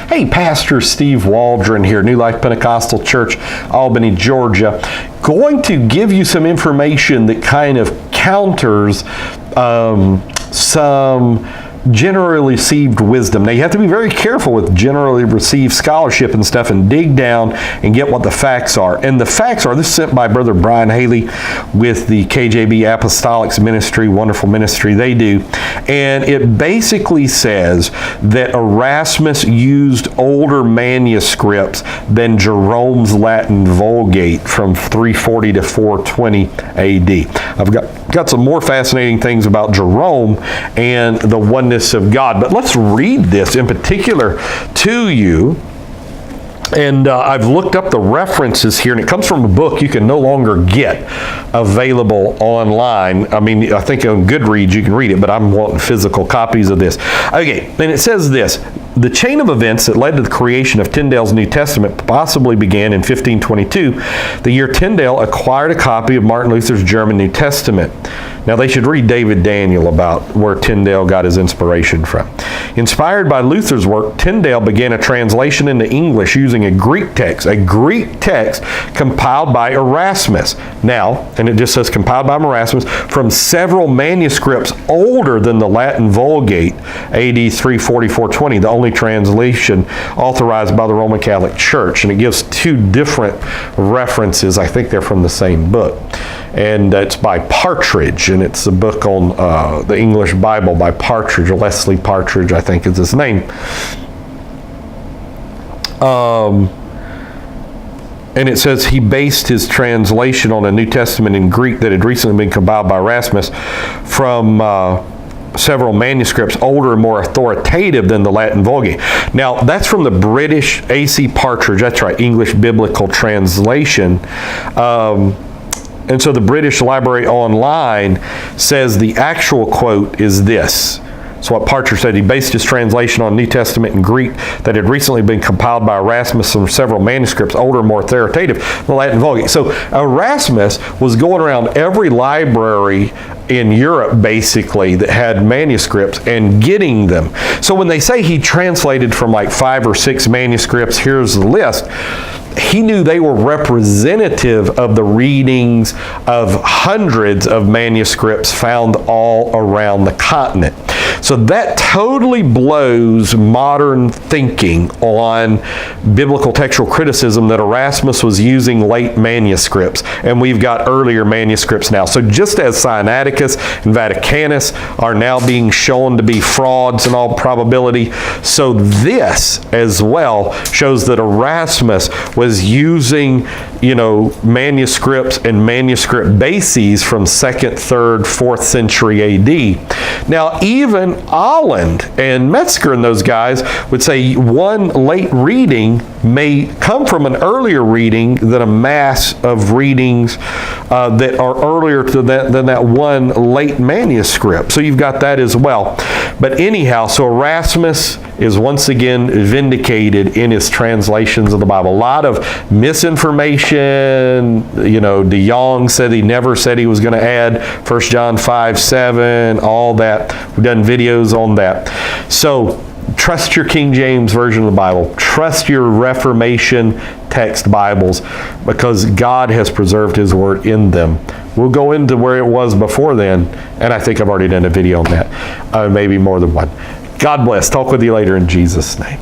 Hey, Pastor Steve Waldron here, New Life Pentecostal Church, Albany, Georgia. Going to give you some information that kind of counters some generally received wisdom. Now, you have to be very careful with generally received scholarship and stuff and dig down and get what the facts are. And the facts are, this is sent by Brother Brian Haley with the KJB Apostolics Ministry, wonderful ministry they do. And it basically says that Erasmus used older manuscripts than Jerome's Latin Vulgate from 340 to 420 AD. I've got some more fascinating things about Jerome and the oneness of God. But let's read this in particular to you. And I've looked up the references here, and it comes from a book you can no longer get available online. I mean, I think on Goodreads you can read it, but I'm wanting physical copies of this. Okay, and it says this: the chain of events that led to the creation of Tyndale's New Testament possibly began in 1522, the year Tyndale acquired a copy of Martin Luther's German New Testament. Now, they should read David Daniel about where Tyndale got his inspiration from. Inspired by Luther's work, Tyndale began a translation into English using a Greek text compiled by Erasmus. Now, and it just says compiled by Erasmus, from several manuscripts older than the Latin Vulgate, AD 340-420, the only translation authorized by the Roman Catholic Church. And it gives two different references. I think they're from the same book. And it's by Partridge, and it's a book on the English Bible by Partridge, or Leslie Partridge, I think is his name. And it says he based his translation on a New Testament in Greek that had recently been compiled by Erasmus from several manuscripts older and more authoritative than the Latin Vulgate. Now, that's from the British A.C. Partridge, that's right, English Biblical Translation. And so the British Library Online says the actual quote is this. So what Partridge said, he based his translation on New Testament in Greek that had recently been compiled by Erasmus from several manuscripts older and more authoritative than the Latin Vulgate. So Erasmus was going around every library in Europe, basically, that had manuscripts and getting them. So when they say he translated from like 5 or 6 manuscripts, here's the list. He knew they were representative of the readings of hundreds of manuscripts found all around the continent. So that totally blows modern thinking on biblical textual criticism that Erasmus was using late manuscripts, and we've got earlier manuscripts now. So just as Sinaiticus and Vaticanus are now being shown to be frauds in all probability, so this as well shows that Erasmus was using, manuscripts and manuscript bases from 2nd, 3rd, 4th century AD. Now, even Holland and Metzger and those guys would say one late reading may come from an earlier reading than a mass of readings that are earlier than that one late manuscript. So you've got that as well. But anyhow, so Erasmus is once again vindicated in his translations of the Bible. A lot of misinformation. De Jong said he never said he was going to add 1 John 5:7, all that. We've done videos on that. So trust your King James Version of the Bible. Trust your Reformation text Bibles, because God has preserved His Word in them. We'll go into where it was before then, and I think I've already done a video on that. Maybe more than one. God bless. Talk with you later in Jesus' name.